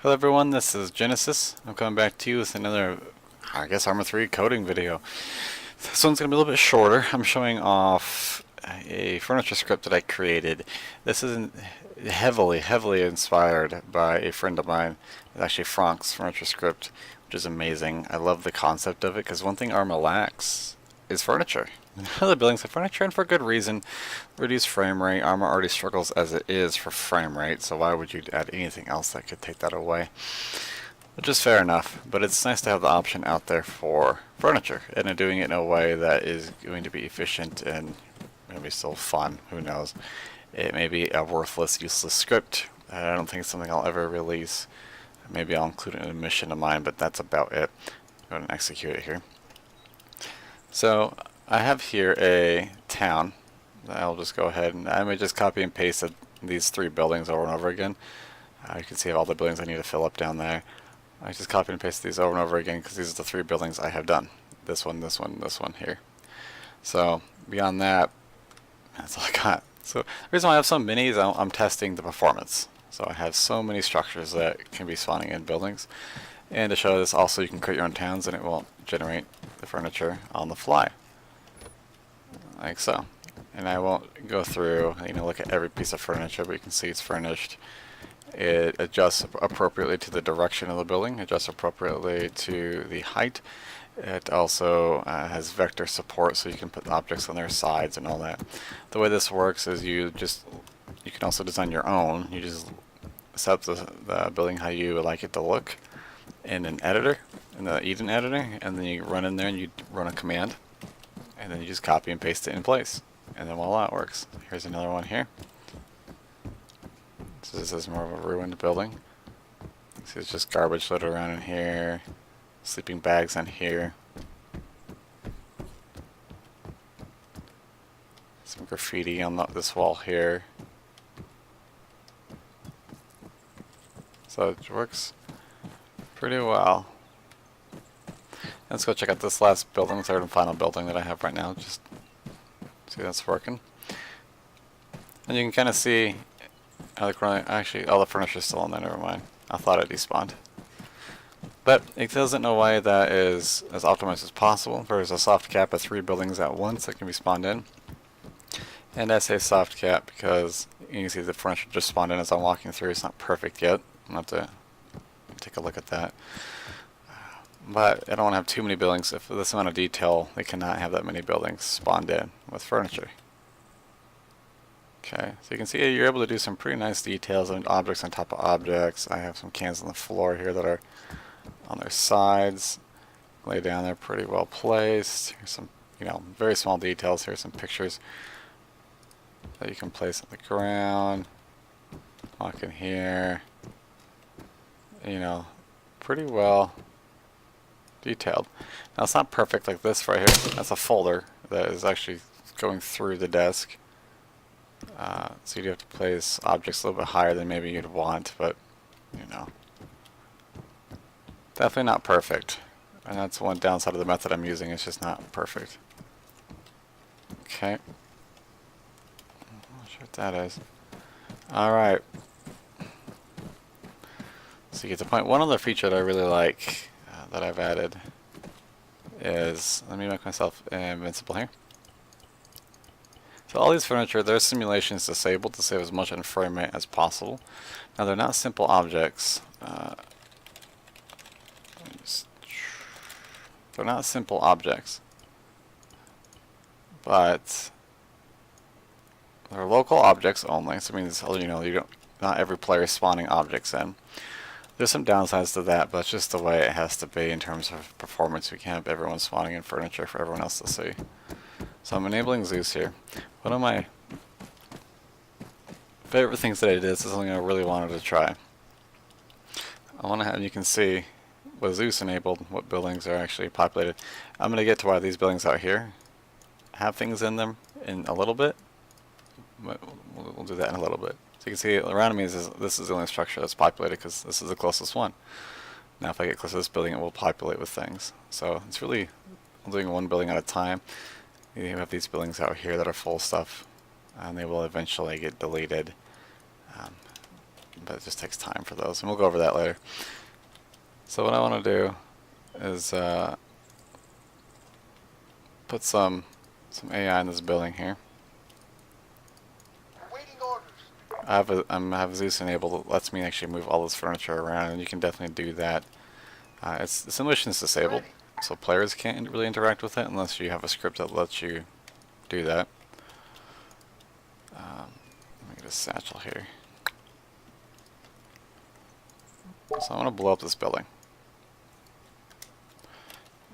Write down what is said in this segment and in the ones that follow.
Hello everyone, this is Genesis. I'm coming back to you with another, I guess, ArmA 3 coding video. This one's going to be a little bit shorter. I'm showing off a furniture script that I created. This is heavily inspired by a friend of mine. It's actually Frank's furniture script, which is amazing. I love the concept of it because one thing ArmA lacks is furniture. Other buildings have furniture, and for good reason. Reduced frame rate. ArmA already struggles as it is for frame rate, so why would you add anything else that could take that away? Which is fair enough, but it's nice to have the option out there for furniture, and doing it in a way that is going to be efficient and maybe still fun. Who knows? It may be a worthless, useless script. I don't think it's something I'll ever release. Maybe I'll include it in a mission of mine, but that's about it. Go ahead and execute it here. So I have here a town. I'll just go ahead and I may just copy and paste these three buildings over and over again. You can see all the buildings I need to fill up down there. I just copy and paste these over and over again because these are the three buildings I have done. This one, this one, this one here. So beyond that, that's all I got. So the reason why I have so many is I'm testing the performance. So I have so many structures that can be spawning in buildings. And to show this also, you can create your own towns and it will generate the furniture on the fly. Like so. And I won't go through, look at every piece of furniture, but you can see it's furnished. It adjusts appropriately to the direction of the building, adjusts appropriately to the height. It also has vector support, so you can put objects on their sides and all that. The way this works is you can also design your own. You just set up the building how you would like it to look in an editor, in the Eden editor, and then you run in there and you run a command, and then you just copy and paste it in place. And then voila, it works. Here's another one here. So this is more of a ruined building. See, it's just garbage loaded around in here. Sleeping bags in here. Some graffiti on this wall here. So it works pretty well. Let's go check out this last building, third and final building that I have right now. Just see that's working. And you can kind of see actually all the furniture is still in there, never mind. I thought it despawned. But it does it in a way that is as optimized as possible. There's a soft cap of 3 buildings at once that can be spawned in. And I say soft cap because you can see the furniture just spawned in as I'm walking through. It's not perfect yet. I'm going to have to take a look at that. But I don't want to have too many buildings. If this amount of detail, they cannot have that many buildings spawned in with furniture. Okay, so you can see you're able to do some pretty nice details and objects on top of objects. I have some cans on the floor here that are on their sides. Lay down there pretty well placed. Here's some, very small details. Here's some pictures that you can place on the ground. Walk in here. Pretty well detailed. Now it's not perfect like this right here. That's a folder that is actually going through the desk. So you'd have to place objects a little bit higher than maybe you'd want, but definitely not perfect. And that's one downside of the method I'm using. It's just not perfect. Okay. I'm not sure what that is. Alright. So you get to point. One other feature that I really like that I've added is, let me make myself invincible here. So all these furniture, their simulation is disabled to save as much in frame rate as possible. Now they're not simple objects. They're not simple objects, but they're local objects only. So it means not every player is spawning objects in. There's some downsides to that, but it's just the way it has to be in terms of performance. We can't have everyone spawning in furniture for everyone else to see. So I'm enabling Zeus here. One of my favorite things that I did, this is something I really wanted to try. I want to have, you can see with Zeus enabled what buildings are actually populated. I'm going to get to why these buildings out here have things in them in a little bit. We'll do that in a little bit. So you can see around me this is the only structure that's populated because this is the closest one. Now if I get close to this building, it will populate with things. So it's really, I'm doing one building at a time. You have these buildings out here that are full of stuff, and they will eventually get deleted. but it just takes time for those, and we'll go over that later. So what I want to do is put some AI in this building here. I have Zeus enabled that lets me actually move all this furniture around, and you can definitely do that. The simulation is disabled, so players can't really interact with it unless you have a script that lets you do that. Let me get a satchel here. So I want to blow up this building.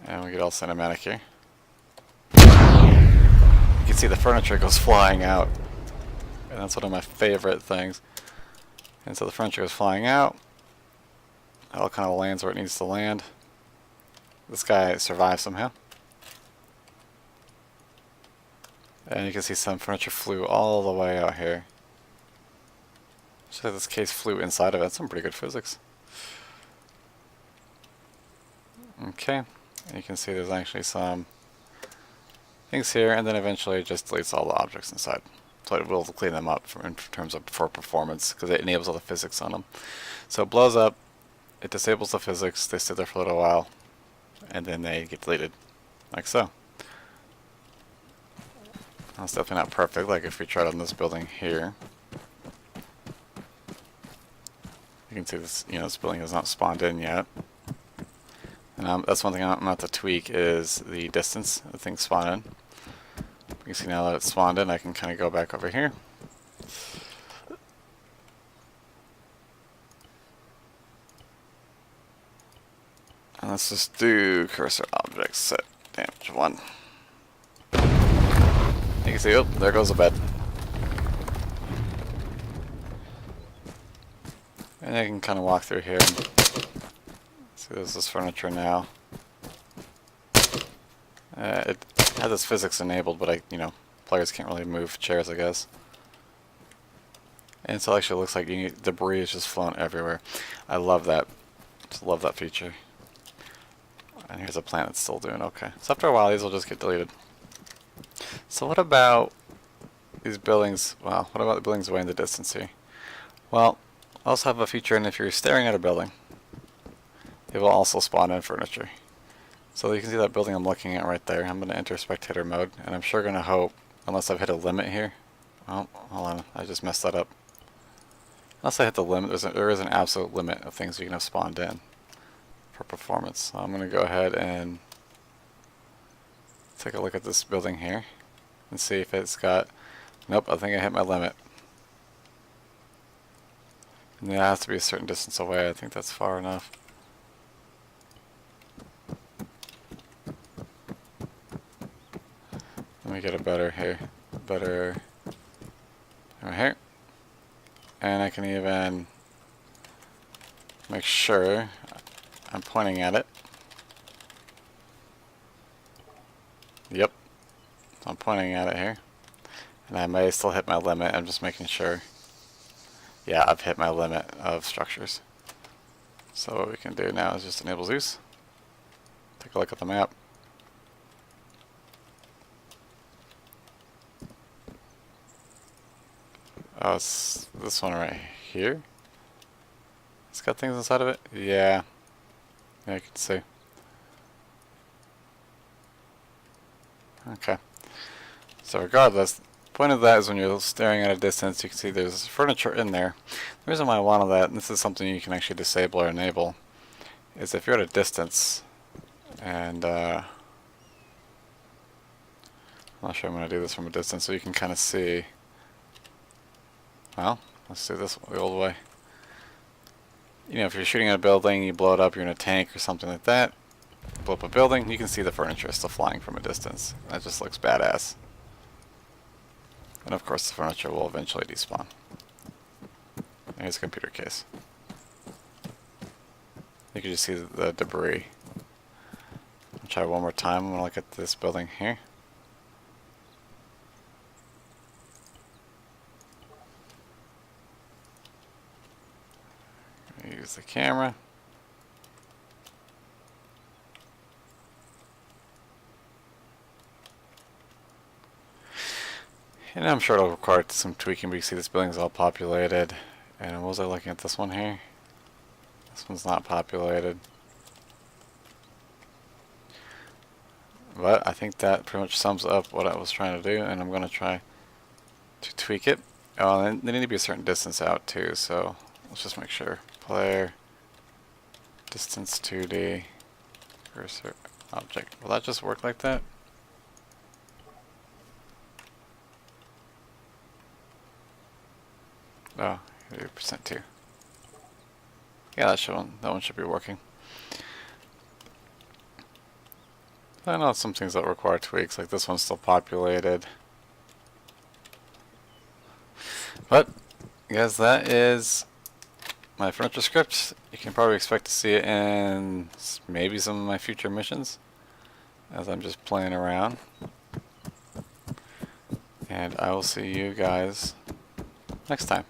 And we get all cinematic here. You can see the furniture goes flying out. And that's one of my favorite things. And so the furniture goes flying out. It all kind of lands where it needs to land. This guy survives somehow. And you can see some furniture flew all the way out here. So this case flew inside of it. That's some pretty good physics. Okay, and you can see there's actually some things here, and then eventually it just deletes all the objects inside. So it will clean them up in terms of for performance, because it enables all the physics on them. So it blows up, it disables the physics, they sit there for a little while, and then they get deleted, like so. That's definitely not perfect, like if we tried on this building here. You can see this, this building has not spawned in yet. And that's one thing I'm going to tweak is the distance the things spawn in. You can see now that it's spawned in, I can kind of go back over here. And let's just do cursor objects set damage 1. You can see, oh, there goes the bed. And I can kind of walk through here. See, there's this furniture now. It has this physics enabled, but players can't really move chairs, I guess. And so it actually looks like debris is just flown everywhere. I love that. Just love that feature. And here's a plant that's still doing okay. So after a while, these will just get deleted. So what about these buildings? Well, what about the buildings way in the distance here? Well, I also have a feature, and if you're staring at a building, it will also spawn in furniture. So you can see that building I'm looking at right there. I'm going to enter spectator mode, and I'm sure going to hope, unless I've hit a limit here. Oh, hold on, I just messed that up. Unless I hit the limit, there is an absolute limit of things you can have spawned in for performance. So I'm going to go ahead and take a look at this building here and see if it's got... Nope, I think I hit my limit. And it has to be a certain distance away. I think that's far enough. Let me get a better here. Better right here. And I can even make sure I'm pointing at it. Yep. I'm pointing at it here. And I may still hit my limit. I'm just making sure. Yeah, I've hit my limit of structures. So what we can do now is just enable Zeus. Take a look at the map. Oh, it's this one right here. It's got things inside of it? Yeah. Yeah, you can see. Okay. So regardless, the point of that is when you're staring at a distance, you can see there's furniture in there. The reason why I wanted that, and this is something you can actually disable or enable, is if you're at a distance, and I'm not sure I'm going to do this from a distance, so you can kind of see. Well, let's do this the old way. If you're shooting at a building, you blow it up, you're in a tank or something like that, blow up a building, you can see the furniture still flying from a distance. That just looks badass. And of course the furniture will eventually despawn. Here's a computer case. You can just see the debris. I'll try one more time. I'm going to look at this building here. Use the camera. And I'm sure it'll require some tweaking, but you see this building's all populated. And what was I looking at? This one here? This one's not populated. But I think that pretty much sums up what I was trying to do, and I'm going to try to tweak it. Oh, and they need to be a certain distance out too, so let's just make sure. Player, distance 2D, cursor, object. Will that just work like that? Oh, 80% too. Yeah, that one should be working. I know some things that require tweaks, like this one's still populated. But, guys, that is my furniture script. You can probably expect to see it in maybe some of my future missions, as I'm just playing around. And I will see you guys next time.